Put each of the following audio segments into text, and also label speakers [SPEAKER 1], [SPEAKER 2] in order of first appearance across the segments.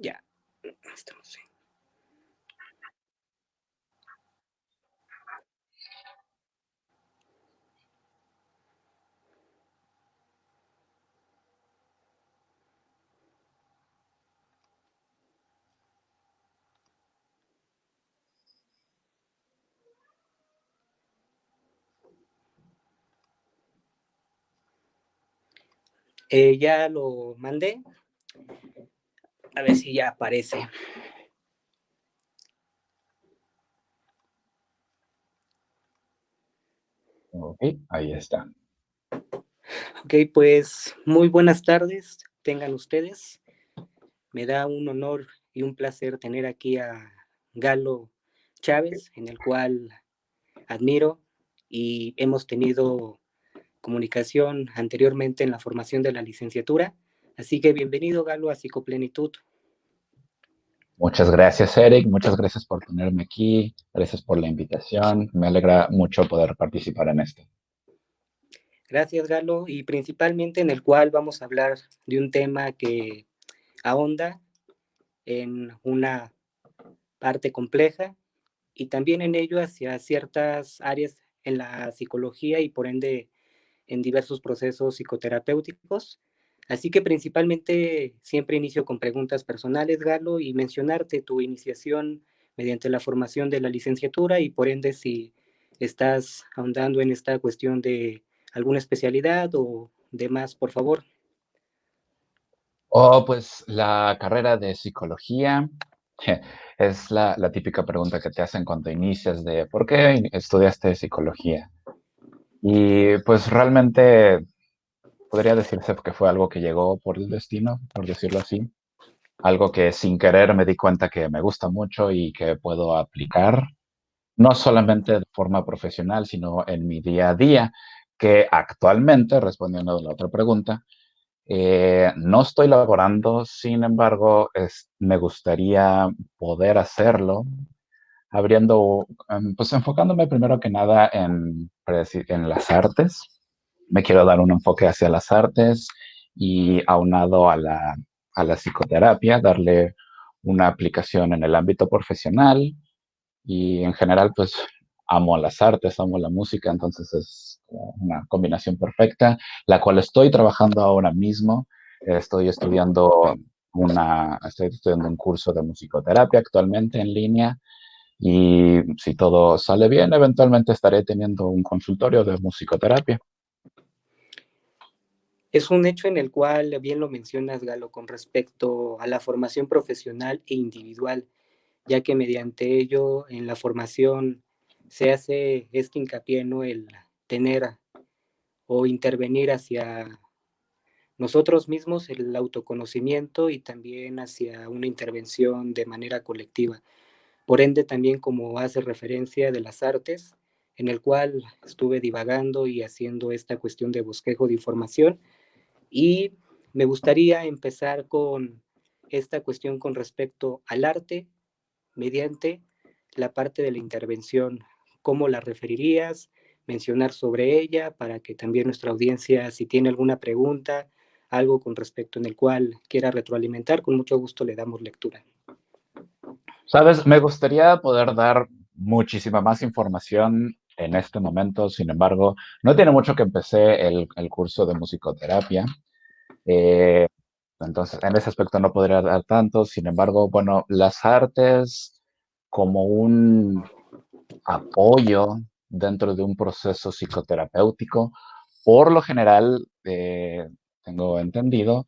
[SPEAKER 1] Ya, estamos bien. Ya lo mandé. A ver si ya aparece.
[SPEAKER 2] Ok, ahí está.
[SPEAKER 1] Ok, pues muy buenas tardes, tengan ustedes. Me da un honor y un placer tener aquí a Galo Chávez, en el cual admiro y hemos tenido comunicación anteriormente en la formación de la licenciatura. Así que bienvenido, Galo, a Psicoplenitud.
[SPEAKER 2] Muchas gracias, Eric. Muchas gracias por tenerme aquí. Gracias por la invitación. Me alegra mucho poder participar en esto.
[SPEAKER 1] Gracias, Galo, y principalmente en el cual vamos a hablar de un tema que ahonda en una parte compleja y también en ello hacia ciertas áreas en la psicología y por ende en diversos procesos psicoterapéuticos. Así que principalmente siempre inicio con preguntas personales, Galo, y mencionarte tu iniciación mediante la formación de la licenciatura y por ende si estás ahondando en esta cuestión de alguna especialidad o demás, por favor.
[SPEAKER 2] Oh, pues la carrera de psicología es la típica pregunta que te hacen cuando inicias de ¿por qué estudiaste psicología? Y pues realmente podría decirse que fue algo que llegó por el destino, por decirlo así. Algo que sin querer me di cuenta que me gusta mucho y que puedo aplicar no solamente de forma profesional, sino en mi día a día, que actualmente, respondiendo a la otra pregunta, no estoy laborando, sin embargo, me gustaría poder hacerlo, abriendo, pues enfocándome primero que nada en las artes. Me quiero dar un enfoque hacia las artes y aunado a la psicoterapia, darle una aplicación en el ámbito profesional y en general, pues amo las artes, amo la música, entonces es como una combinación perfecta, la cual estoy trabajando ahora mismo. Estoy estudiando un curso de musicoterapia actualmente en línea y si todo sale bien, eventualmente estaré teniendo un consultorio de musicoterapia.
[SPEAKER 1] Es un hecho en el cual, bien lo mencionas, Galo, con respecto a la formación profesional e individual, ya que mediante ello en la formación se hace este hincapié, ¿no? El tener o intervenir hacia nosotros mismos, el autoconocimiento y también hacia una intervención de manera colectiva. Por ende, también como hace referencia de las artes, en el cual estuve divagando y haciendo esta cuestión de bosquejo de información y me gustaría empezar con esta cuestión con respecto al arte mediante la parte de la intervención. ¿Cómo la referirías? Mencionar sobre ella para que también nuestra audiencia, si tiene alguna pregunta, algo con respecto en el cual quiera retroalimentar, con mucho gusto le damos lectura.
[SPEAKER 2] Sabes, me gustaría poder dar muchísima más información en este momento, sin embargo, no tiene mucho que empecé el curso de musicoterapia. Eh, Entonces, en ese aspecto no podría dar tanto. Sin embargo, bueno, las artes como un apoyo dentro de un proceso psicoterapéutico, por lo general, tengo entendido,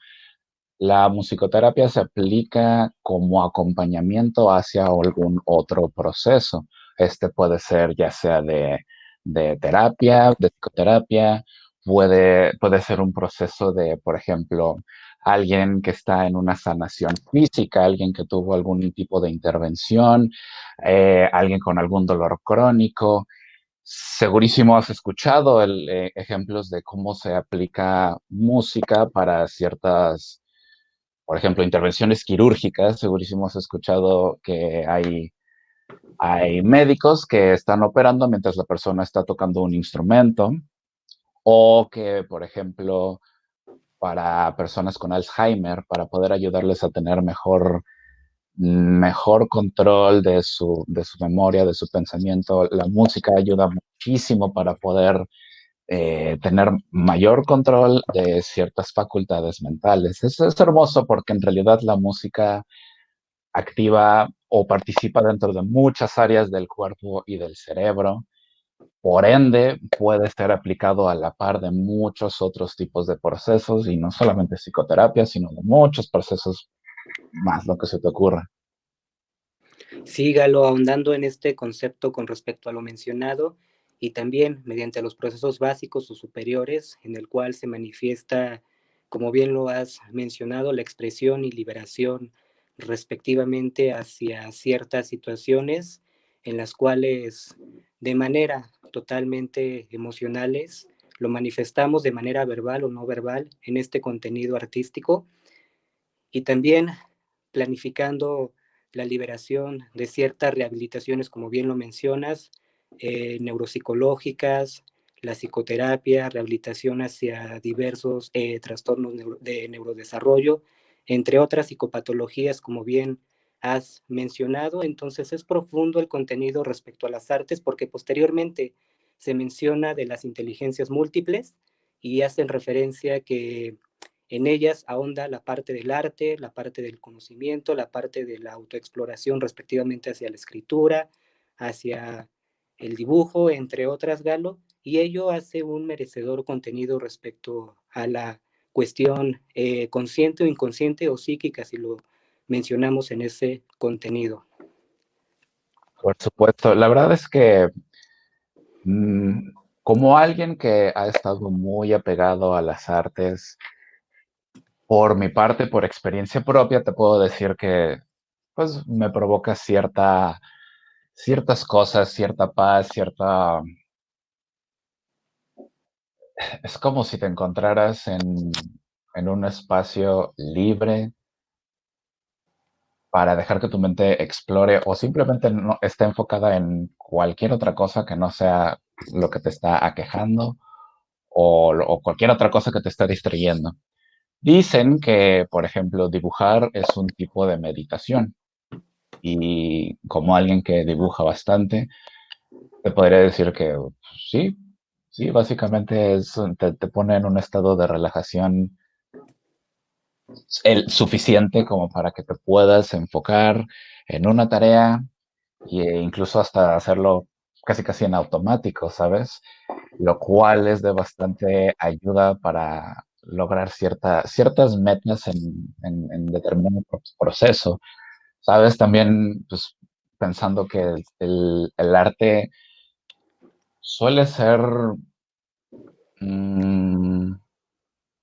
[SPEAKER 2] la musicoterapia se aplica como acompañamiento hacia algún otro proceso. Este puede ser ya sea de terapia, de psicoterapia, puede ser un proceso de, por ejemplo, alguien que está en una sanación física, alguien que tuvo algún tipo de intervención, alguien con algún dolor crónico. Segurísimo has escuchado ejemplos de cómo se aplica música para ciertas, por ejemplo, intervenciones quirúrgicas. Segurísimo has escuchado que hay médicos que están operando mientras la persona está tocando un instrumento o que, por ejemplo, para personas con Alzheimer, para poder ayudarles a tener mejor mejor control de su memoria, de su pensamiento. La música ayuda muchísimo para poder tener mayor control de ciertas facultades mentales. Es hermoso porque en realidad la música activa o participa dentro de muchas áreas del cuerpo y del cerebro. Por ende, puede ser aplicado a la par de muchos otros tipos de procesos y no solamente psicoterapia, sino de muchos procesos más, lo que se te ocurra.
[SPEAKER 1] Sí, Galo, ahondando en este concepto con respecto a lo mencionado y también mediante los procesos básicos o superiores en el cual se manifiesta, como bien lo has mencionado, la expresión y liberación respectivamente hacia ciertas situaciones en las cuales de manera totalmente emocionales lo manifestamos de manera verbal o no verbal en este contenido artístico y también planificando la liberación de ciertas rehabilitaciones, como bien lo mencionas, neuropsicológicas, la psicoterapia, rehabilitación hacia diversos trastornos de neurodesarrollo, entre otras psicopatologías, como bien has mencionado. Entonces es profundo el contenido respecto a las artes porque posteriormente se menciona de las inteligencias múltiples y hacen referencia que en ellas ahonda la parte del arte, la parte del conocimiento, la parte de la autoexploración respectivamente hacia la escritura, hacia el dibujo, entre otras, Galo, y ello hace un merecedor contenido respecto a la cuestión consciente o inconsciente o psíquica, si lo mencionamos en ese contenido.
[SPEAKER 2] Por supuesto, la verdad es que mm, como alguien que ha estado muy apegado a las artes, por mi parte, por experiencia propia, te puedo decir que pues me provoca ciertas cosas, cierta paz, es como si te encontraras en un espacio libre para dejar que tu mente explore o simplemente no esté enfocada en cualquier otra cosa que no sea lo que te está aquejando o cualquier otra cosa que te está distrayendo. Dicen que, por ejemplo, dibujar es un tipo de meditación y como alguien que dibuja bastante, te podría decir que sí, sí, básicamente te pone en un estado de relajación el suficiente como para que te puedas enfocar en una tarea e incluso hasta hacerlo casi casi en automático, ¿sabes? Lo cual es de bastante ayuda para lograr ciertas metas en determinado proceso, ¿sabes? También, pues, pensando que el arte suele ser mm,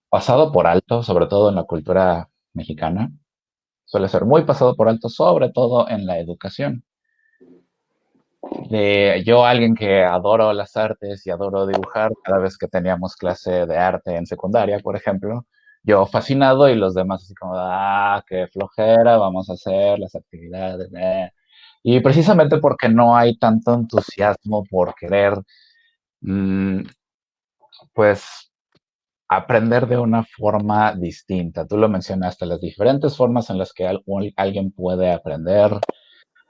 [SPEAKER 2] pasado por alto, sobre todo en la cultura mexicana, suele ser muy pasado por alto, sobre todo en la educación. Yo, alguien que adoro las artes y adoro dibujar, cada vez que teníamos clase de arte en secundaria, por ejemplo, yo fascinado y los demás así como, qué flojera, vamos a hacer las actividades. Y precisamente porque no hay tanto entusiasmo por querer, mm, pues, aprender de una forma distinta. Tú lo mencionaste, las diferentes formas en las que alguien puede aprender.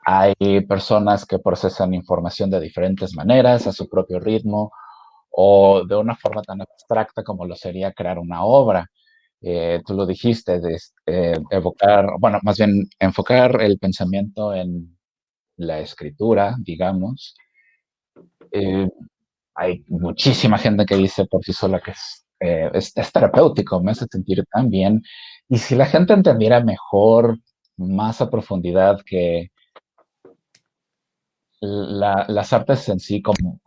[SPEAKER 2] Hay personas que procesan información de diferentes maneras, a su propio ritmo, o de una forma tan abstracta como lo sería crear una obra. Tú lo dijiste, evocar, bueno, más bien enfocar el pensamiento en la escritura, digamos. Eh, Hay muchísima gente que dice por sí sola que es terapéutico, me hace sentir tan bien. Y si la gente entendiera mejor, más a profundidad que las artes en sí como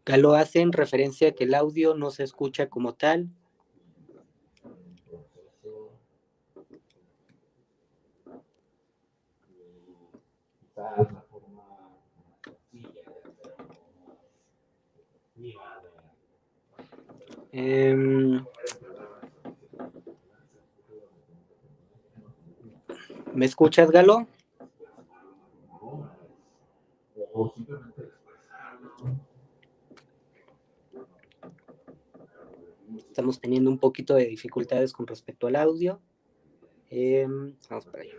[SPEAKER 1] Galo, hacen referencia a que el audio no se escucha como tal. ¿Me escuchas, Galo? Estamos teniendo un poquito de dificultades con respecto al audio. Vamos para allá.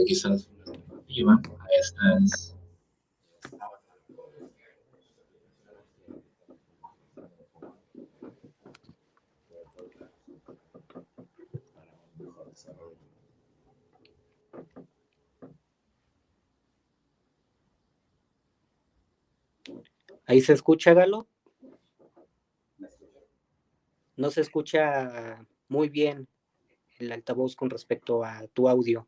[SPEAKER 2] Quizás a estas.
[SPEAKER 1] ¿Ahí se escucha, Galo? No se escucha muy bien el altavoz con respecto a tu audio.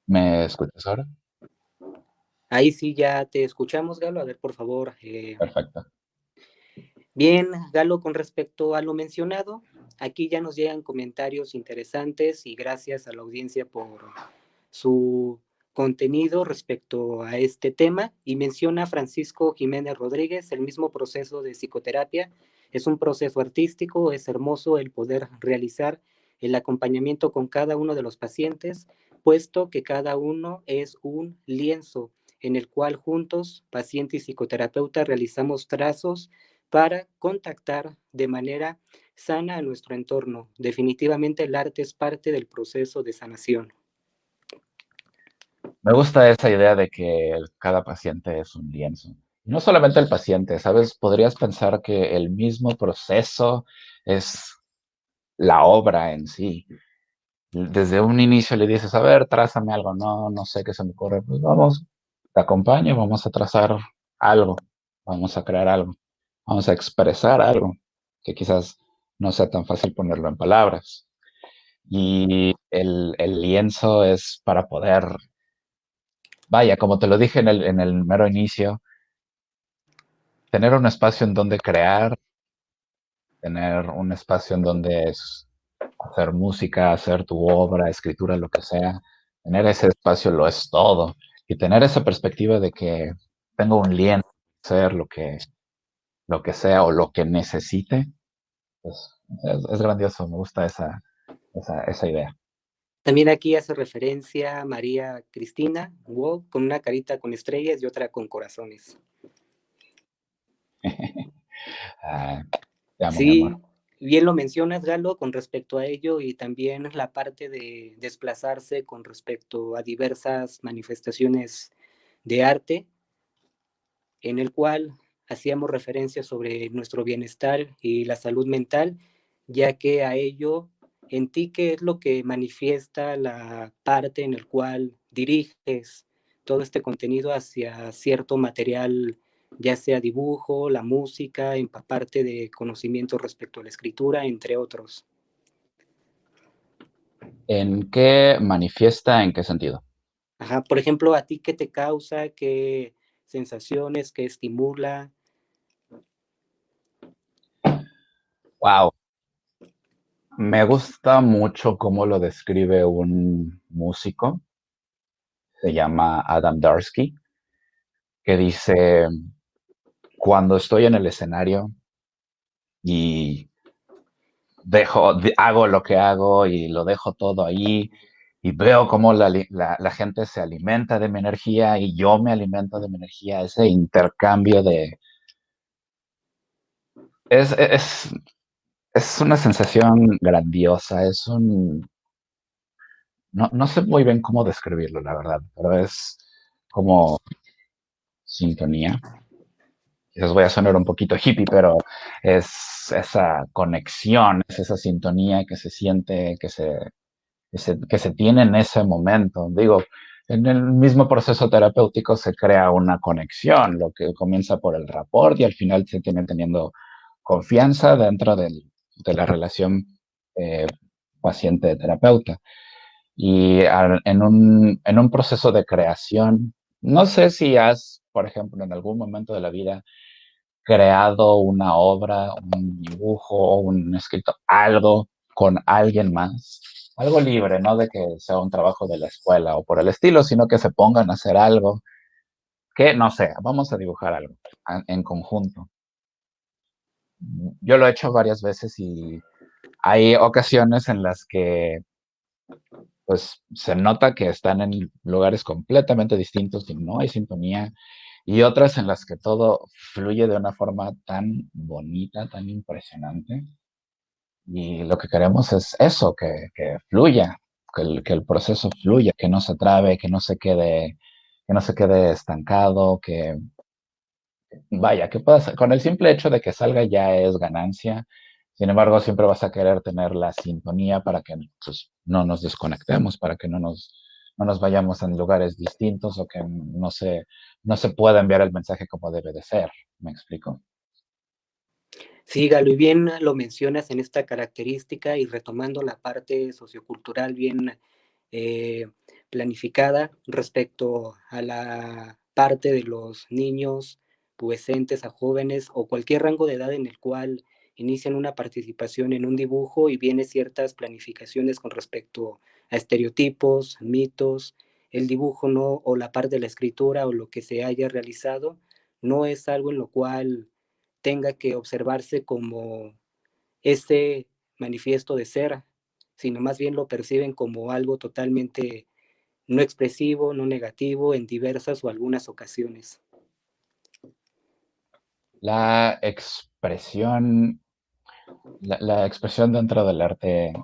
[SPEAKER 2] ¿Me escuchas ahora?
[SPEAKER 1] Ahí sí ya te escuchamos, Galo. A ver, por favor.
[SPEAKER 2] Perfecto.
[SPEAKER 1] Bien, Galo, con respecto a lo mencionado, aquí ya nos llegan comentarios interesantes y gracias a la audiencia por su contenido respecto a este tema. Y menciona Francisco Jiménez Rodríguez, el mismo proceso de psicoterapia es un proceso artístico, es hermoso el poder realizar el acompañamiento con cada uno de los pacientes, puesto que cada uno es un lienzo en el cual juntos, paciente y psicoterapeuta, realizamos trazos para contactar de manera sana a nuestro entorno. Definitivamente el arte es parte del proceso de sanación.
[SPEAKER 2] Me gusta esa idea de que cada paciente es un lienzo. No solamente el paciente, ¿sabes? Podrías pensar que el mismo proceso es la obra en sí. Desde un inicio le dices, a ver, trázame algo, no, no sé qué se me ocurre, pues vamos, te acompaño, vamos a trazar algo, vamos a crear algo, vamos a expresar algo, que quizás no sea tan fácil ponerlo en palabras. Y el lienzo es para poder, vaya, como te lo dije en el mero inicio, tener un espacio en donde crear, tener un espacio en donde hacer música, hacer tu obra, escritura, lo que sea, tener ese espacio lo es todo. Y tener esa perspectiva de que tengo un lienzo, hacer lo que sea o lo que necesite, pues es grandioso, me gusta esa idea.
[SPEAKER 1] También aquí hace referencia a María Cristina Wow, con una carita con estrellas y otra con corazones.
[SPEAKER 2] Ah, te amo, mi
[SPEAKER 1] Sí,
[SPEAKER 2] amor.
[SPEAKER 1] bien lo mencionas, Galo, con respecto a ello y también la parte de desplazarse con respecto a diversas manifestaciones de arte, en el cual hacíamos referencia sobre nuestro bienestar y la salud mental, ya que a ello, en ti, ¿qué es lo que manifiesta la parte en el cual diriges todo este contenido hacia cierto material, ya sea dibujo, la música, empaparte de conocimiento respecto a la escritura, entre otros?
[SPEAKER 2] ¿En qué manifiesta? ¿En qué sentido?
[SPEAKER 1] Ajá, por ejemplo, ¿a ti qué te causa? ¿Qué sensaciones? ¿Qué estimula?
[SPEAKER 2] Wow. Me gusta mucho cómo lo describe un músico, se llama Adam Darsky, que dice, cuando estoy en el escenario y hago lo que hago y lo dejo todo ahí y veo cómo la gente se alimenta de mi energía y yo me alimento de mi energía, ese intercambio de... Es, es, es una sensación grandiosa, es un... No, no sé muy bien cómo describirlo, la verdad, pero es como sintonía. Quizás voy a sonar un poquito hippie, pero es esa conexión, es esa sintonía que se siente, que se tiene en ese momento. Digo, en el mismo proceso terapéutico se crea una conexión, lo que comienza por el rapport y al final se tiene teniendo confianza dentro de la relación eh, paciente-terapeuta. Y en un proceso de creación, no sé si has, por ejemplo, en algún momento de la vida creado una obra, un dibujo, un escrito, algo con alguien más. Algo libre, no de que sea un trabajo de la escuela o por el estilo, sino que se pongan a hacer algo que, no sé, vamos a dibujar algo en conjunto. Yo lo he hecho varias veces y hay ocasiones en las que pues se nota que están en lugares completamente distintos y no hay sintonía, y otras en las que todo fluye de una forma tan bonita, tan impresionante, y lo que queremos es eso, que fluya, que el proceso fluya, que no se trabe, que no se quede estancado, que vaya, que pueda con el simple hecho de que salga ya es ganancia. Sin embargo, siempre vas a querer tener la sintonía para que pues, no nos desconectemos, para que no nos vayamos en lugares distintos o que no se pueda enviar el mensaje como debe de ser. ¿Me explico?
[SPEAKER 1] Sí, Galo, y bien lo mencionas en esta característica y retomando la parte sociocultural bien eh, planificada respecto a la parte de los niños, pubescentes, a jóvenes o cualquier rango de edad en el cual inician una participación en un dibujo y viene ciertas planificaciones con respecto a estereotipos, mitos, el dibujo no o la parte de la escritura o lo que se haya realizado no es algo en lo cual tenga que observarse como ese manifiesto de ser, sino más bien lo perciben como algo totalmente no expresivo, no negativo en diversas o algunas ocasiones.
[SPEAKER 2] La expresión, la expresión dentro del arte,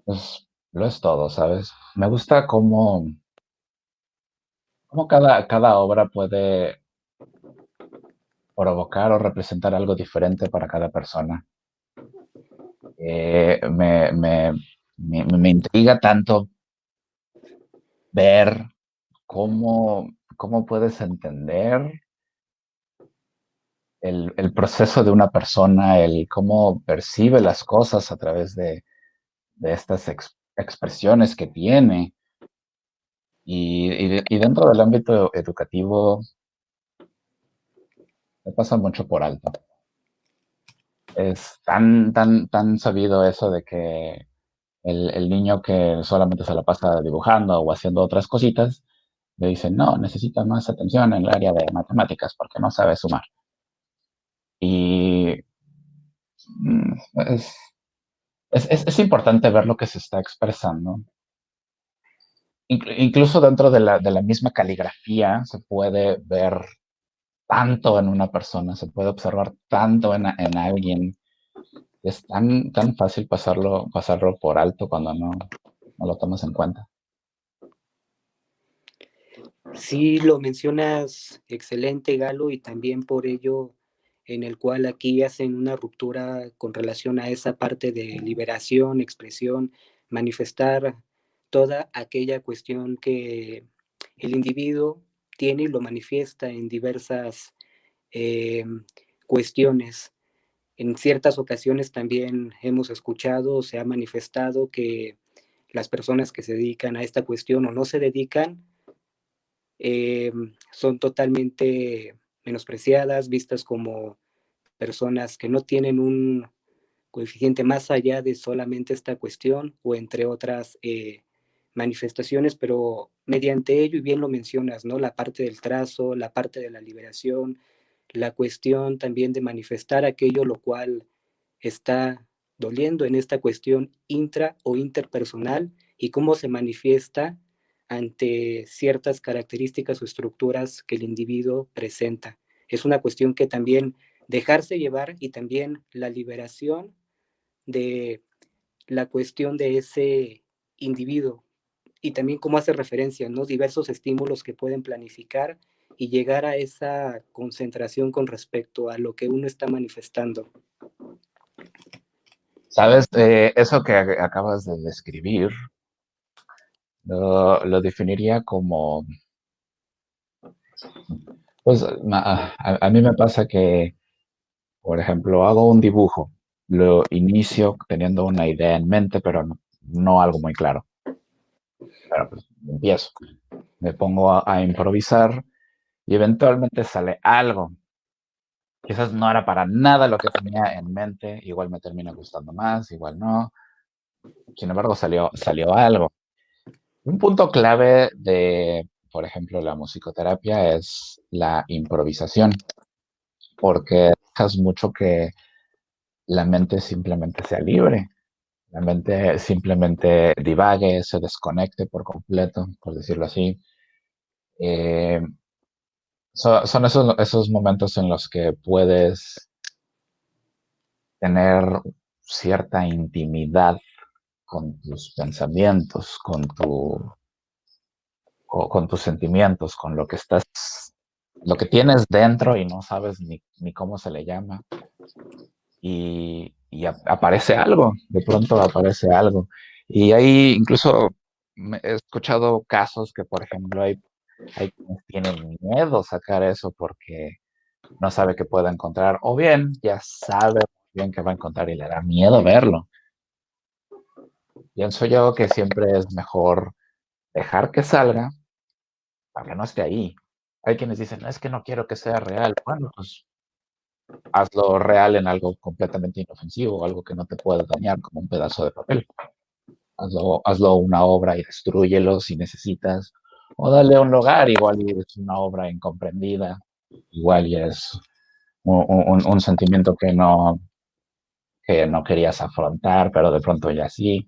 [SPEAKER 2] pues, lo es todo, ¿sabes? Me gusta cómo cada obra puede provocar o representar algo diferente para cada persona. Eh, me, me, me intriga tanto ver cómo puedes entender el proceso de una persona, el cómo percibe las cosas a través de estas expresiones que tiene. Y dentro del ámbito educativo me pasa mucho por alto. Es tan sabido eso de que el niño que solamente se la pasa dibujando o haciendo otras cositas, le dicen, no, necesita más atención en el área de matemáticas porque no sabe sumar. Y mm, es, es importante ver lo que se está expresando. Incluso dentro de la misma caligrafía se puede ver tanto en una persona, se puede observar tanto en alguien. Es tan fácil pasarlo por alto cuando no lo tomas en cuenta.
[SPEAKER 1] Sí, lo mencionas excelente, Galo, y también por ello en el cual aquí hacen una ruptura con relación a esa parte de liberación, expresión, manifestar toda aquella cuestión que el individuo tiene y lo manifiesta en diversas eh, cuestiones. En ciertas ocasiones también hemos escuchado o se ha manifestado que las personas que se dedican a esta cuestión o no se dedican son totalmente menospreciadas, vistas como personas que no tienen un coeficiente más allá de solamente esta cuestión o entre otras manifestaciones, pero mediante ello, y bien lo mencionas, ¿no? La parte del trazo, la parte de la liberación, la cuestión también de manifestar aquello lo cual está doliendo en esta cuestión intra o interpersonal y cómo se manifiesta ante ciertas características o estructuras que el individuo presenta. Es una cuestión que también dejarse llevar y también la liberación de la cuestión de ese individuo y también cómo hace referencia, ¿no? Diversos estímulos que pueden planificar y llegar a esa concentración con respecto a lo que uno está manifestando.
[SPEAKER 2] ¿Sabes? Eso que acabas de describir, lo definiría como, pues a mí me pasa que, por ejemplo, hago un dibujo, lo inicio teniendo una idea en mente, pero no algo muy claro. Pero pues empiezo, me pongo a improvisar y eventualmente sale algo. Quizás no era para nada lo que tenía en mente, igual me termina gustando más, igual no. Sin embargo, salió algo. Un punto clave de, por ejemplo, la musicoterapia es la improvisación, porque dejas mucho que la mente simplemente sea libre, la mente simplemente divague, se desconecte por completo, por decirlo así. Eh, son esos momentos en los que puedes tener cierta intimidad con tus pensamientos, con tus sentimientos, con lo que estás, lo que tienes dentro y no sabes ni cómo se le llama. Y aparece algo, de pronto aparece algo. Y ahí incluso he escuchado casos que, por ejemplo, hay quienes tienen miedo sacar eso porque no sabe qué puede encontrar, o bien ya sabe bien qué va a encontrar y le da miedo verlo. Pienso yo que siempre es mejor dejar que salga para que no esté ahí. Hay quienes dicen, "No, es que no quiero que sea real". Bueno, pues hazlo real en algo completamente inofensivo, algo que no te pueda dañar, como un pedazo de papel. Hazlo una obra y destrúyelo si necesitas. O dale un lugar, igual y es una obra incomprendida, igual y es un sentimiento que no querías afrontar, pero de pronto ya sí.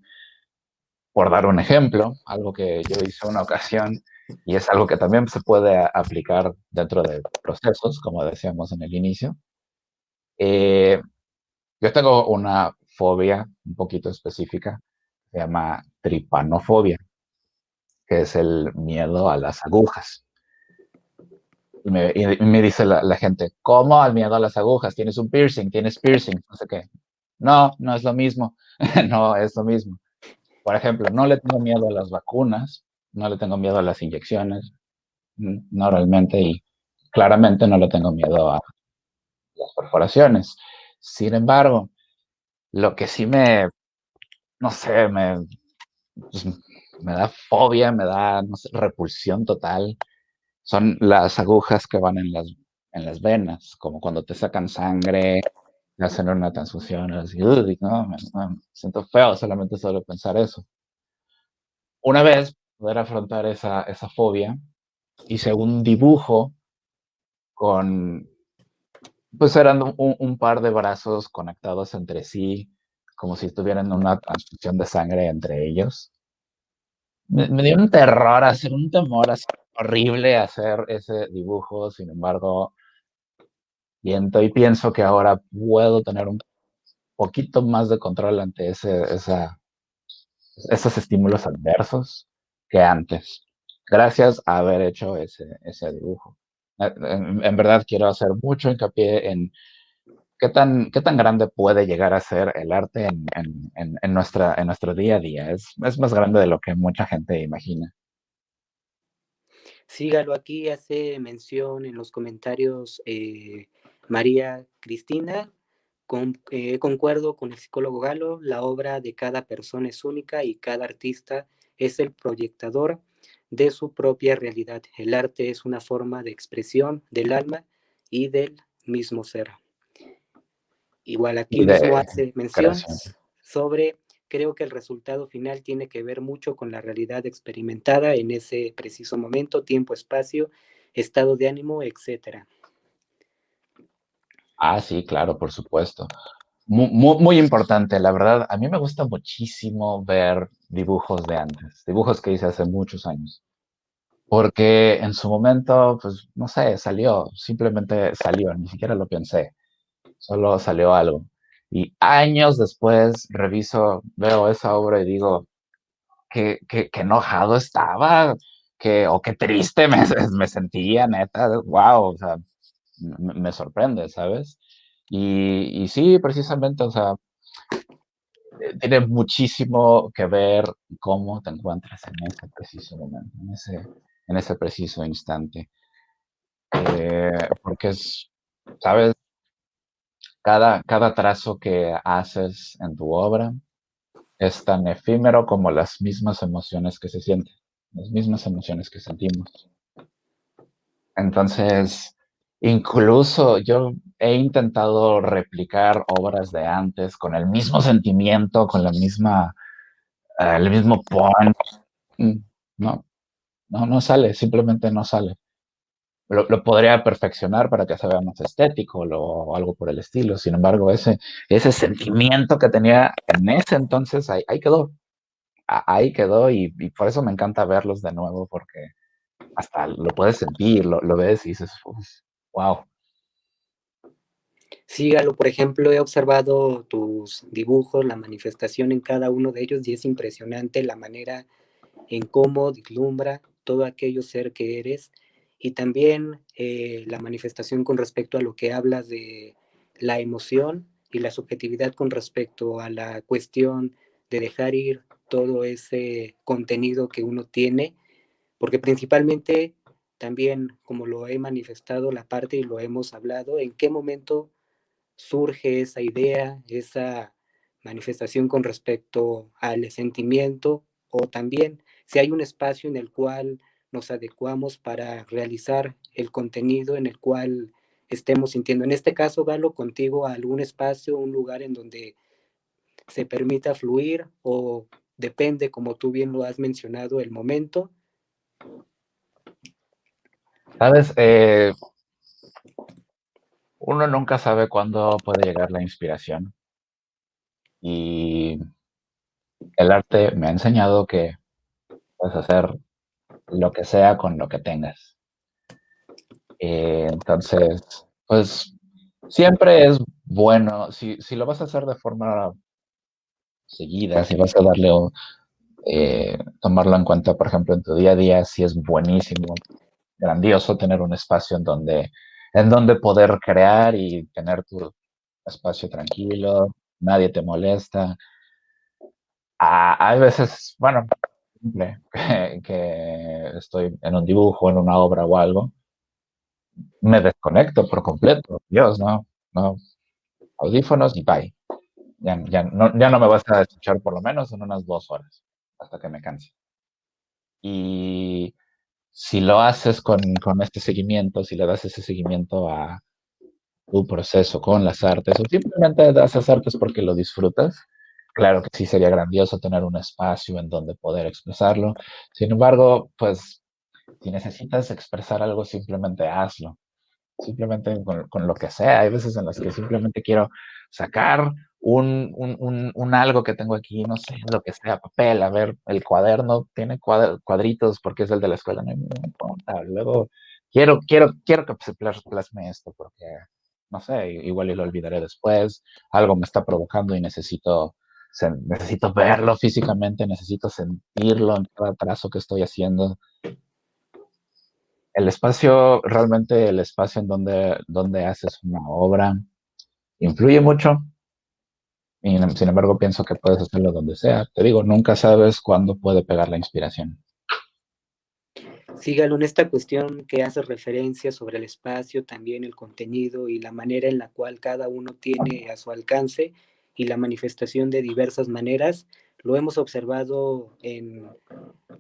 [SPEAKER 2] Por dar un ejemplo, algo que yo hice una ocasión y es algo que también se puede aplicar dentro de procesos, como decíamos en el inicio. Eh, yo tengo una fobia un poquito específica, se llama tripanofobia, que es el miedo a las agujas. Y me dice la gente, ¿cómo al miedo a las agujas? ¿Tienes un piercing? ¿Tienes piercing? No sé qué. No, no es lo mismo. No es lo mismo. Por ejemplo, no le tengo miedo a las vacunas, no le tengo miedo a las inyecciones, no realmente, y claramente no le tengo miedo a las perforaciones. Sin embargo, lo que sí no sé, pues, me da fobia, me da, no sé, repulsión total, son las agujas que van en las venas, como cuando te sacan sangre, te hacen una transfusión, así, uy, no, me siento feo solamente solo pensar eso. Una vez poder afrontar esa fobia, hice un dibujo con, pues eran un par de brazos conectados entre sí, como si tuvieran una transfusión de sangre entre ellos. Me dio un terror, hacer un temor así horrible hacer ese dibujo, sin embargo, siento y pienso que ahora puedo tener un poquito más de control ante esos estímulos adversos que antes, gracias a haber hecho ese dibujo. En verdad quiero hacer mucho hincapié en qué tan grande puede llegar a ser el arte en nuestro día a día. Es más grande de lo que mucha gente imagina.
[SPEAKER 1] Sígalo, aquí hace mención en los comentarios María Cristina. Concuerdo con el psicólogo Galo, la obra de cada persona es única y cada artista es el proyectador de su propia realidad. El arte es una forma de expresión del alma y del mismo ser. Igual aquí
[SPEAKER 2] Y
[SPEAKER 1] mismo
[SPEAKER 2] de
[SPEAKER 1] hace mención
[SPEAKER 2] creación.
[SPEAKER 1] sobre, creo que el resultado final tiene que ver mucho con la realidad experimentada en ese preciso momento, tiempo, espacio, estado de ánimo, etcétera.
[SPEAKER 2] Ah, sí, claro, por supuesto. Muy importante, la verdad. A mí me gusta muchísimo ver dibujos de antes, dibujos que hice hace muchos años. Porque en su momento, pues, no sé, salió, simplemente salió, ni siquiera lo pensé, solo salió algo. Y años después reviso, veo esa obra y digo, qué enojado estaba, qué triste me sentía, neta, wow, o sea, me sorprende, ¿sabes? Y sí, precisamente, o sea, tiene muchísimo que ver cómo te encuentras en ese preciso momento, en ese preciso instante. Porque es, ¿sabes? Cada trazo que haces en tu obra es tan efímero como las mismas emociones que se sienten, las mismas emociones que sentimos. Entonces, incluso yo he intentado replicar obras de antes con el mismo sentimiento, con la misma, el mismo punch. Mm, No, no sale, simplemente no sale. Lo podría perfeccionar para que se vea más estético o algo por el estilo. Sin embargo, ese sentimiento que tenía en ese entonces, ahí quedó. Ahí quedó y por eso me encanta verlos de nuevo porque hasta lo puedes sentir, lo ves y dices, wow.
[SPEAKER 1] Sí, Galo, por ejemplo, he observado tus dibujos, la manifestación en cada uno de ellos y es impresionante la manera en cómo vislumbra todo aquello ser que eres y también la manifestación con respecto a lo que hablas de la emoción y la subjetividad con respecto a la cuestión de dejar ir todo ese contenido que uno tiene, porque principalmente también, como lo he manifestado la parte y lo hemos hablado, en qué momento surge esa idea, esa manifestación con respecto al sentimiento o también si hay un espacio en el cual nos adecuamos para realizar el contenido en el cual estemos sintiendo. En este caso, Galo, contigo a algún espacio, un lugar en donde se permita fluir o depende, como tú bien lo has mencionado, el momento.
[SPEAKER 2] ¿Sabes? Uno nunca sabe cuándo puede llegar la inspiración y el arte me ha enseñado que puedes hacer lo que sea con lo que tengas. Entonces, pues siempre es bueno, si lo vas a hacer de forma seguida, si vas a darle, tomarlo en cuenta, por ejemplo, en tu día a día, si es buenísimo, grandioso tener un espacio en donde poder crear y tener tu espacio tranquilo, nadie te molesta. Hay veces, bueno, siempre que estoy en un dibujo, en una obra o algo, me desconecto por completo. Dios, no, no, audífonos y bye. Ya no me vas a escuchar por lo menos en unas 2 horas, hasta que me canse. Y si lo haces con este seguimiento, si le das ese seguimiento a tu proceso con las artes, o simplemente haces artes porque lo disfrutas, claro que sí sería grandioso tener un espacio en donde poder expresarlo. Sin embargo, pues si necesitas expresar algo, simplemente hazlo. Simplemente con lo que sea. Hay veces en las que simplemente quiero sacar un algo que tengo aquí, no sé, lo que sea, papel, a ver, el cuaderno tiene cuadritos porque es el de la escuela, no me importa. Luego quiero que se plasme esto porque, no sé, igual y lo olvidaré después. Algo me está provocando y necesito verlo físicamente, necesito sentirlo en cada trazo que estoy haciendo. El espacio, realmente el espacio en donde haces una obra influye mucho y sin embargo pienso que puedes hacerlo donde sea. Te digo, nunca sabes cuándo puede pegar la inspiración.
[SPEAKER 1] Sí, Galo, en esta cuestión que hace referencia sobre el espacio, también el contenido y la manera en la cual cada uno tiene a su alcance y la manifestación de diversas maneras, lo hemos observado en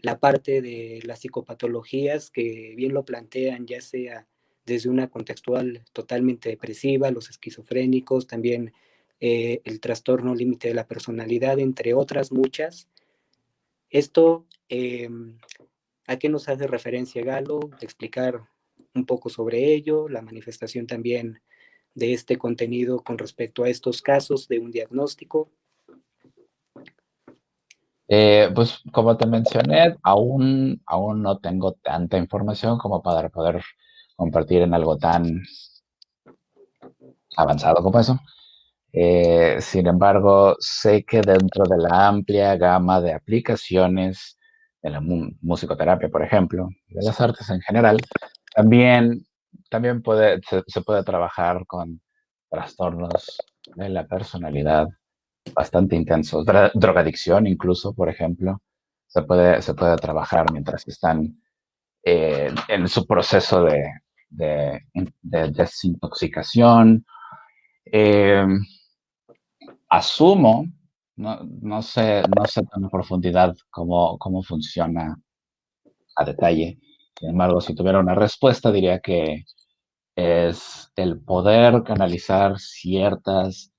[SPEAKER 1] la parte de las psicopatologías que bien lo plantean, ya sea desde una contextual totalmente depresiva, los esquizofrénicos, también el trastorno límite de la personalidad, entre otras muchas. Esto ¿a qué nos hace referencia Galo? Explicar un poco sobre ello, la manifestación también de este contenido con respecto a estos casos de un diagnóstico.
[SPEAKER 2] Pues como te mencioné, aún no tengo tanta información como para poder compartir en algo tan avanzado como eso. Sin embargo, sé que dentro de la amplia gama de aplicaciones de la musicoterapia, por ejemplo, de las artes en general, también, también se puede trabajar con trastornos de la personalidad bastante intensos, drogadicción incluso, por ejemplo, se puede trabajar mientras están en su proceso de desintoxicación. Eh, asumo, no sé tan en profundidad cómo funciona a detalle. Sin embargo, si tuviera una respuesta, diría que es el poder canalizar ciertos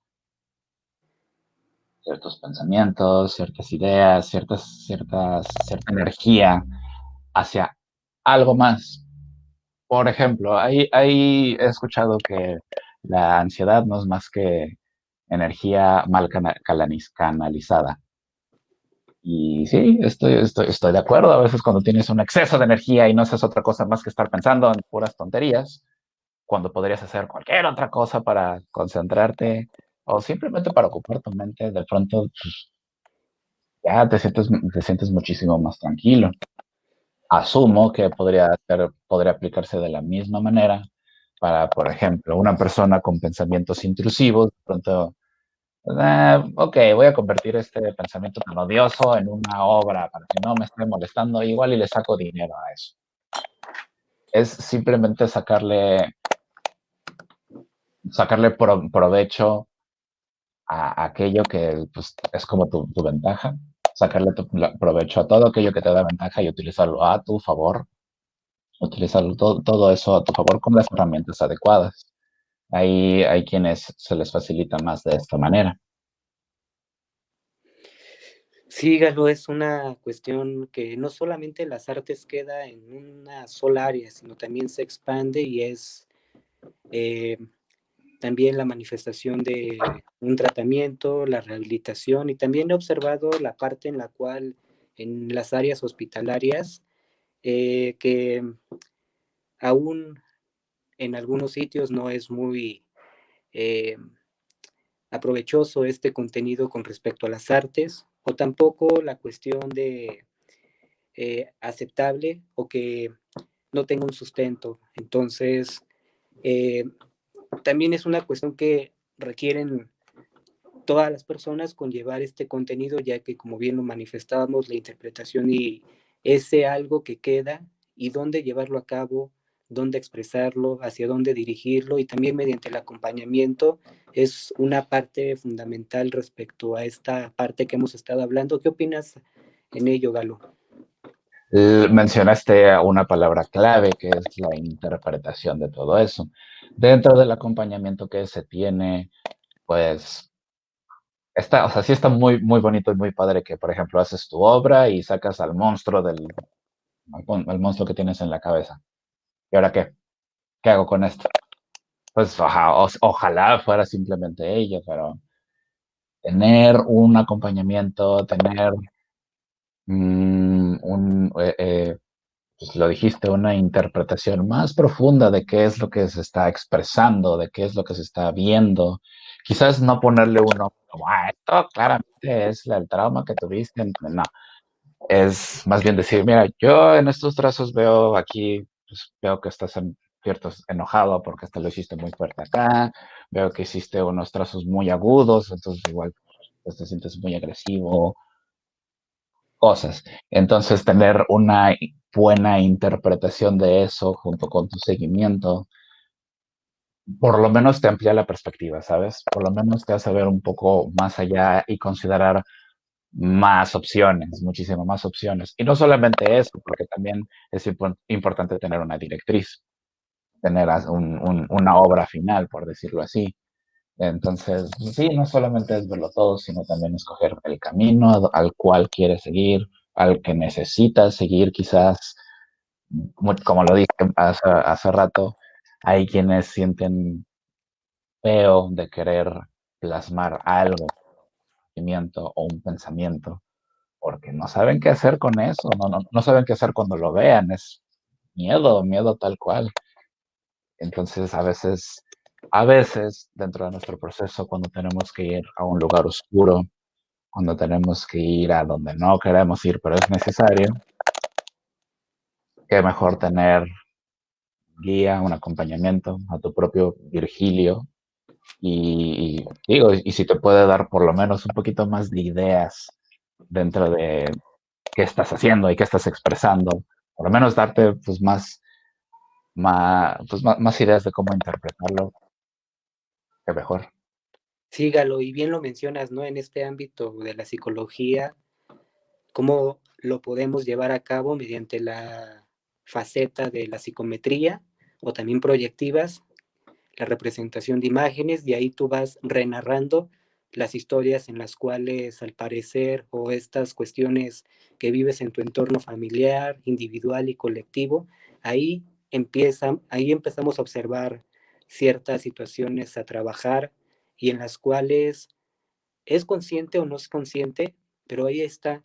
[SPEAKER 2] pensamientos, ciertas ideas, cierta energía hacia algo más. Por ejemplo, he escuchado que la ansiedad no es más que energía mal canalizada. Y sí, estoy de acuerdo. A veces cuando tienes un exceso de energía y no haces otra cosa más que estar pensando en puras tonterías, cuando podrías hacer cualquier otra cosa para concentrarte o simplemente para ocupar tu mente, de pronto pues, ya te sientes muchísimo más tranquilo. Asumo que podría aplicarse de la misma manera para, por ejemplo, una persona con pensamientos intrusivos, de pronto, ok, voy a convertir este pensamiento tan odioso en una obra para que no me esté molestando, igual y le saco dinero a eso. Es simplemente sacarle provecho a aquello que pues, es como tu ventaja, sacarle provecho a todo aquello que te da ventaja y utilizarlo a tu favor, utilizarlo todo eso a tu favor con las herramientas adecuadas. Hay quienes se les facilita más de esta manera.
[SPEAKER 1] Sí, Galo, es una cuestión que no solamente las artes queda en una sola área, sino también se expande y es eh, también la manifestación de un tratamiento, la rehabilitación, y también he observado la parte en la cual en las áreas hospitalarias, que aún en algunos sitios no es muy eh, aprovechoso este contenido con respecto a las artes, o tampoco la cuestión de aceptable o que no tenga un sustento. Entonces, eh, también es una cuestión que requieren todas las personas conllevar este contenido, ya que como bien lo manifestábamos, la interpretación y ese algo que queda y dónde llevarlo a cabo, dónde expresarlo, hacia dónde dirigirlo y también mediante el acompañamiento es una parte fundamental respecto a esta parte que hemos estado hablando. ¿Qué opinas en ello, Galo?
[SPEAKER 2] Mencionaste una palabra clave que es la interpretación de todo eso. Dentro del acompañamiento que se tiene, pues o sea, sí está muy bonito y muy padre que, por ejemplo, haces tu obra y sacas al monstruo al monstruo que tienes en la cabeza. ¿Y ahora qué? ¿Qué hago con esto? Pues ojalá fuera simplemente ello, pero tener un acompañamiento, tener mm, un, eh, eh, pues lo dijiste, una interpretación más profunda de qué es lo que se está expresando, de qué es lo que se está viendo. Quizás no ponerle uno como, esto claramente es el trauma que tuviste. No, es más bien decir, mira, yo en estos trazos veo aquí, pues veo que estás cierto enojado porque esto lo hiciste muy fuerte acá, veo que hiciste unos trazos muy agudos, entonces igual pues, te sientes muy agresivo, cosas. Entonces, tener una buena interpretación de eso junto con tu seguimiento, por lo menos te amplía la perspectiva, ¿sabes? Por lo menos te hace ver un poco más allá y considerar más opciones, muchísimas más opciones. Y no solamente eso, porque también es importante tener una directriz, tener una obra final, por decirlo así. Entonces, sí, no solamente es verlo todo, sino también escoger el camino al cual quieres seguir, al que necesitas seguir, quizás, como lo dije hace rato, hay quienes sienten feo de querer plasmar algo, un sentimiento o un pensamiento, porque no saben qué hacer con eso, no saben qué hacer cuando lo vean, es miedo tal cual. Entonces, a veces, dentro de nuestro proceso, cuando tenemos que ir a un lugar oscuro, cuando tenemos que ir a donde no queremos ir, pero es necesario, qué mejor tener guía, un acompañamiento a tu propio Virgilio y digo, y si te puede dar por lo menos un poquito más de ideas dentro de qué estás haciendo y qué estás expresando, por lo menos darte pues más ideas de cómo interpretarlo, qué mejor.
[SPEAKER 1] Sígalo, y bien lo mencionas, ¿no? En este ámbito de la psicología, cómo lo podemos llevar a cabo mediante la faceta de la psicometría o también proyectivas, la representación de imágenes, y ahí tú vas renarrando las historias en las cuales al parecer o estas cuestiones que vives en tu entorno familiar, individual y colectivo, ahí empezamos a observar ciertas situaciones a trabajar y en las cuales es consciente o no es consciente, pero ahí está,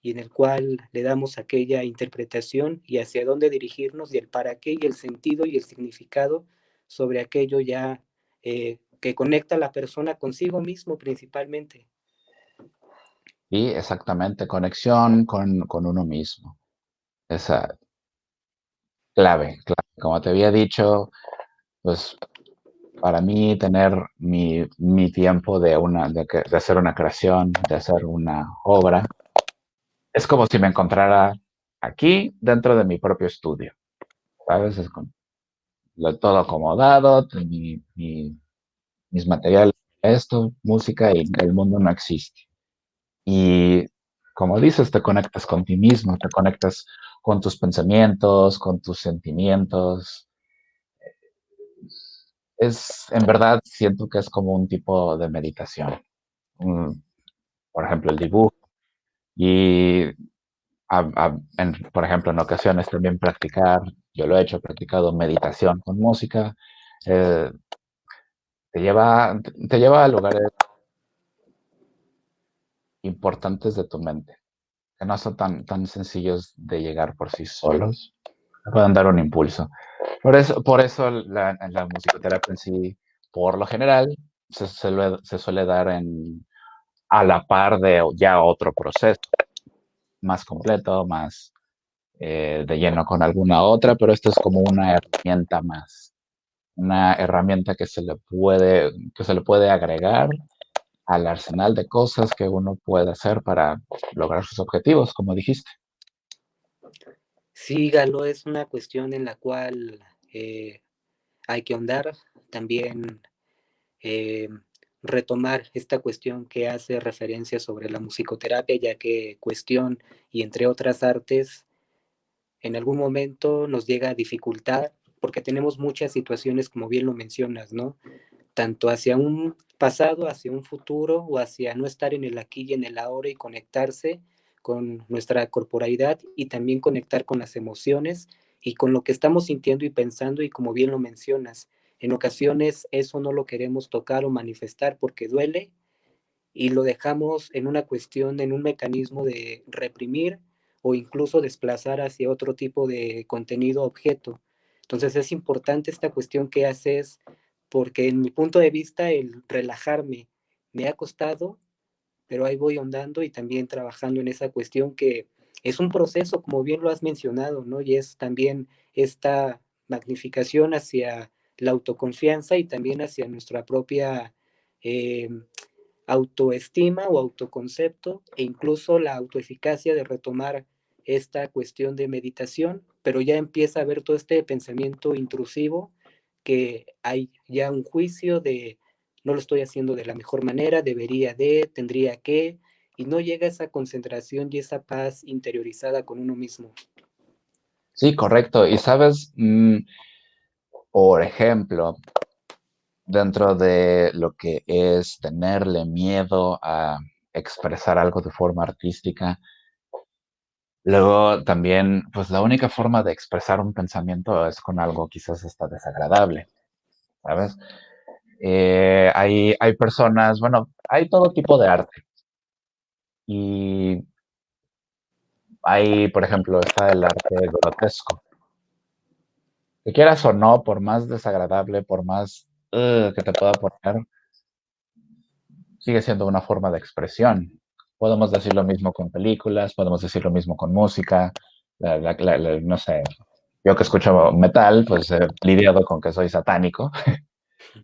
[SPEAKER 1] y en el cual le damos aquella interpretación y hacia dónde dirigirnos y el para qué y el sentido y el significado sobre aquello ya que conecta a la persona consigo mismo principalmente.
[SPEAKER 2] Y exactamente, conexión con uno mismo. Esa clave. Como te había dicho, pues para mí tener mi tiempo de hacer una creación, de hacer una obra, es como si me encontrara aquí dentro de mi propio estudio, ¿sabes? Es con todo acomodado, mis materiales, esto, música y el mundo no existe. Y como dices, te conectas con ti mismo, te conectas con tus pensamientos, con tus sentimientos. En verdad, siento que es como un tipo de meditación. Un- por ejemplo, el dibujo. Y, por ejemplo, en ocasiones también practicar, yo lo he hecho, he practicado meditación con música. eh, te lleva a lugares importantes de tu mente, que no son tan sencillos de llegar por sí solos. Te pueden dar un impulso. Por eso la musicoterapia en sí, por lo general, se suele dar a la par de ya otro proceso más completo, más de lleno con alguna otra, pero esto es como una herramienta que se le puede agregar al arsenal de cosas que uno puede hacer para lograr sus objetivos, como dijiste.
[SPEAKER 1] Sí, Galo, es una cuestión en la cual hay que ahondar, también eh, retomar esta cuestión que hace referencia sobre la musicoterapia, ya que cuestión y entre otras artes en algún momento nos llega a dificultar porque tenemos muchas situaciones, como bien lo mencionas, ¿no? Tanto hacia un pasado, hacia un futuro o hacia no estar en el aquí y en el ahora y conectarse con nuestra corporalidad y también conectar con las emociones y con lo que estamos sintiendo y pensando y como bien lo mencionas, en ocasiones eso no lo queremos tocar o manifestar porque duele y lo dejamos en una cuestión, en un mecanismo de reprimir o incluso desplazar hacia otro tipo de contenido objeto. Entonces es importante esta cuestión que haces porque en mi punto de vista el relajarme me ha costado, pero ahí voy ahondando y también trabajando en esa cuestión que es un proceso, como bien lo has mencionado, ¿no? Y es también esta magnificación hacia la autoconfianza y también hacia nuestra propia eh, autoestima o autoconcepto e incluso la autoeficacia de retomar esta cuestión de meditación, pero ya empieza a haber todo este pensamiento intrusivo que hay ya un juicio de no lo estoy haciendo de la mejor manera, debería de, tendría que, y no llega esa concentración y esa paz interiorizada con uno mismo.
[SPEAKER 2] Sí, correcto. Y sabes, por ejemplo, dentro de lo que es tenerle miedo a expresar algo de forma artística, luego también, pues la única forma de expresar un pensamiento es con algo quizás hasta desagradable, ¿sabes? Hay personas, bueno, hay todo tipo de arte. Y por ejemplo, está el arte grotesco. Que quieras o no, por más desagradable, por más que te pueda poner, sigue siendo una forma de expresión. Podemos decir lo mismo con películas, podemos decir lo mismo con música. no sé, yo que escucho metal, pues he lidiado con que soy satánico,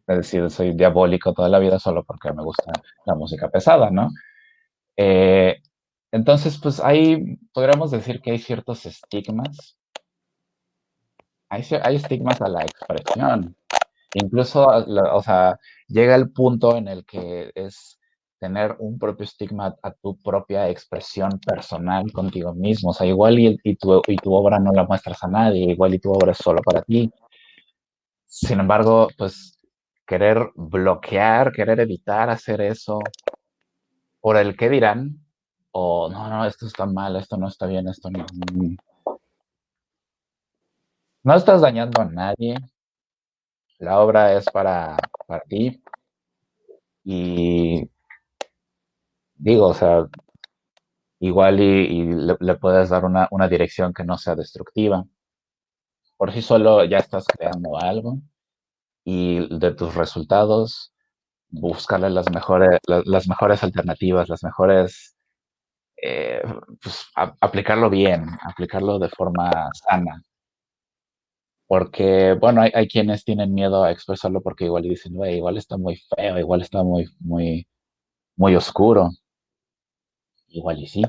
[SPEAKER 2] es decir, soy diabólico toda la vida solo porque me gusta la música pesada, ¿no? Eh, entonces, pues ahí podríamos decir que hay ciertos estigmas, hay estigmas a la expresión. Incluso, o sea, llega el punto en el que es tener un propio estigma a tu propia expresión personal contigo mismo. O sea, igual y tu obra no la muestras a nadie, igual y tu obra es solo para ti. Sin embargo, pues querer bloquear, querer evitar hacer eso por el qué dirán, o no, no, esto está mal, esto no está bien, esto no. No estás dañando a nadie, la obra es para ti y digo, o sea, igual y le puedes dar una dirección que no sea destructiva. Por sí solo ya estás creando algo y de tus resultados buscarle las mejores alternativas, las mejores, eh, pues, aplicarlo bien, aplicarlo de forma sana. Porque, bueno, hay quienes tienen miedo a expresarlo porque igual y dicen, güey, igual está muy feo, igual está muy, muy, muy oscuro. Igual y sí.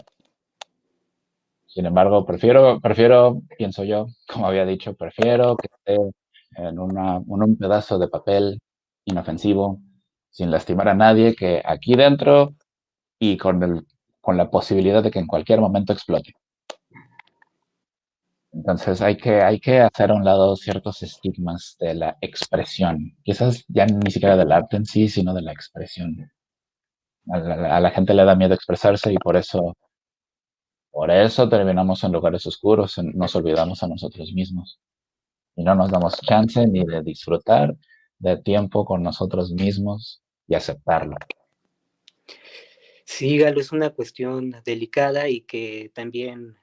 [SPEAKER 2] Sin embargo, pienso yo, como había dicho, prefiero que esté en un pedazo de papel inofensivo, sin lastimar a nadie, que aquí dentro y con la posibilidad de que en cualquier momento explote. Entonces hay que hacer a un lado ciertos estigmas de la expresión, quizás ya ni siquiera del arte en sí, sino de la expresión. A la gente le da miedo expresarse y por eso terminamos en lugares oscuros, nos olvidamos a nosotros mismos y no nos damos chance ni de disfrutar de tiempo con nosotros mismos y aceptarlo.
[SPEAKER 1] Sí, Galo, es una cuestión delicada y que también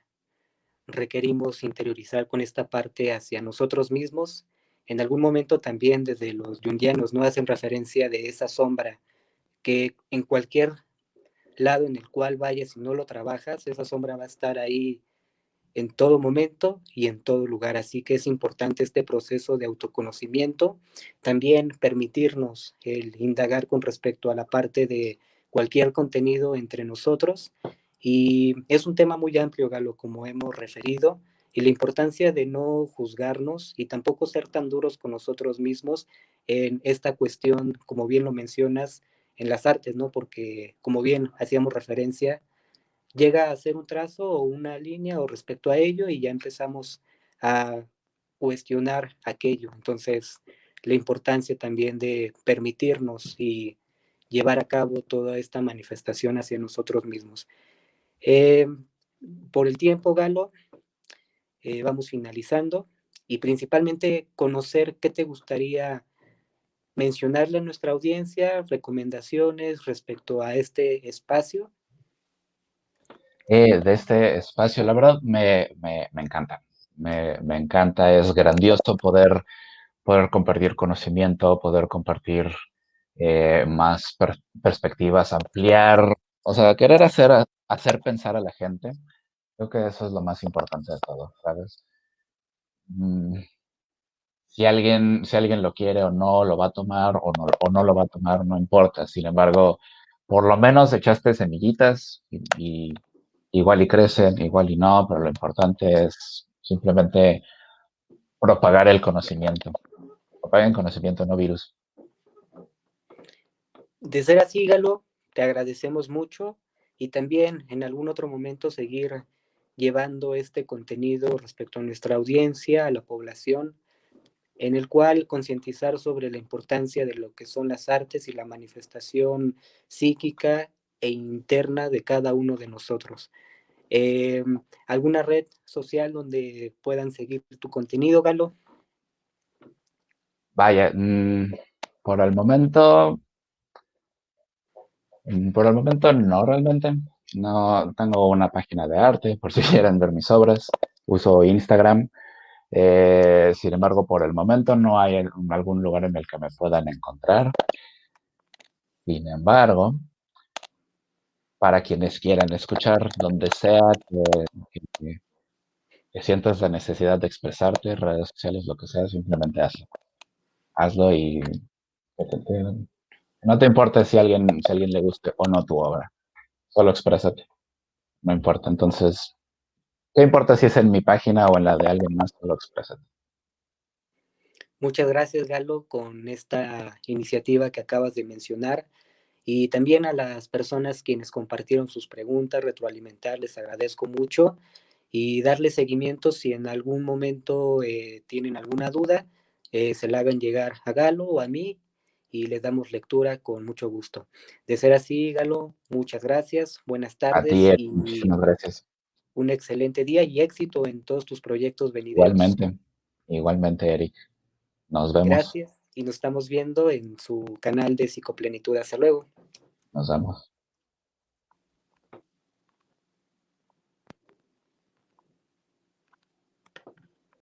[SPEAKER 1] requerimos interiorizar con esta parte hacia nosotros mismos. En algún momento también desde los yungianos no hacen referencia de esa sombra que en cualquier lado en el cual vayas y no lo trabajas, esa sombra va a estar ahí en todo momento y en todo lugar. Así que es importante este proceso de autoconocimiento, también permitirnos el indagar con respecto a la parte de cualquier contenido entre nosotros. Y es un tema muy amplio, Galo, como hemos referido, y la importancia de no juzgarnos y tampoco ser tan duros con nosotros mismos en esta cuestión, como bien lo mencionas, en las artes, ¿no? Porque, como bien hacíamos referencia, llega a hacer un trazo o una línea o respecto a ello y ya empezamos a cuestionar aquello. Entonces, la importancia también de permitirnos y llevar a cabo toda esta manifestación hacia nosotros mismos. Eh, por el tiempo, Galo, vamos finalizando y principalmente conocer qué te gustaría mencionarle a nuestra audiencia, recomendaciones respecto a este espacio.
[SPEAKER 2] De este espacio, la verdad, me encanta. Me encanta, es grandioso poder compartir conocimiento, poder compartir más perspectivas, ampliar, o sea, querer hacer pensar a la gente. Creo que eso es lo más importante de todo, ¿sabes? Mm, si alguien lo quiere o no, lo va a tomar o no lo va a tomar, no importa. Sin embargo, por lo menos echaste semillitas y igual y crecen, igual y no, pero lo importante es simplemente propagar el conocimiento. Propaguen conocimiento, no virus.
[SPEAKER 1] De ser así, Galo, te agradecemos mucho y también en algún otro momento seguir llevando este contenido respecto a nuestra audiencia, a la población, en el cual concientizar sobre la importancia de lo que son las artes y la manifestación psíquica e interna de cada uno de nosotros. Eh, ¿Alguna red social donde puedan seguir tu contenido, Galo?
[SPEAKER 2] Vaya, por el momento, por el momento no realmente. No tengo una página de arte, por si quieren ver mis obras. Uso Instagram. Sin embargo, por el momento no hay algún lugar en el que me puedan encontrar. Sin embargo, para quienes quieran escuchar, donde sea que que sientas la necesidad de expresarte, redes sociales, lo que sea, simplemente hazlo. Hazlo y no te importa si a alguien le guste o no tu obra, solo exprésate, no importa. Entonces, ¿qué importa si es en mi página o en la de alguien más? Solo exprésate.
[SPEAKER 1] Muchas gracias, Galo, con esta iniciativa que acabas de mencionar. Y también a las personas quienes compartieron sus preguntas, retroalimentar, les agradezco mucho y darle seguimiento si en algún momento tienen alguna duda, se la hagan llegar a Galo o a mí y les damos lectura con mucho gusto. De ser así, Galo, muchas gracias, buenas
[SPEAKER 2] A ti,
[SPEAKER 1] tardes y
[SPEAKER 2] muchísimas gracias.
[SPEAKER 1] un excelente día y éxito en todos tus proyectos venideros.
[SPEAKER 2] Igualmente, igualmente, Eric. Nos vemos,
[SPEAKER 1] Gracias y nos estamos viendo en su canal de Psicoplenitud. Hasta luego.
[SPEAKER 2] nos vemos.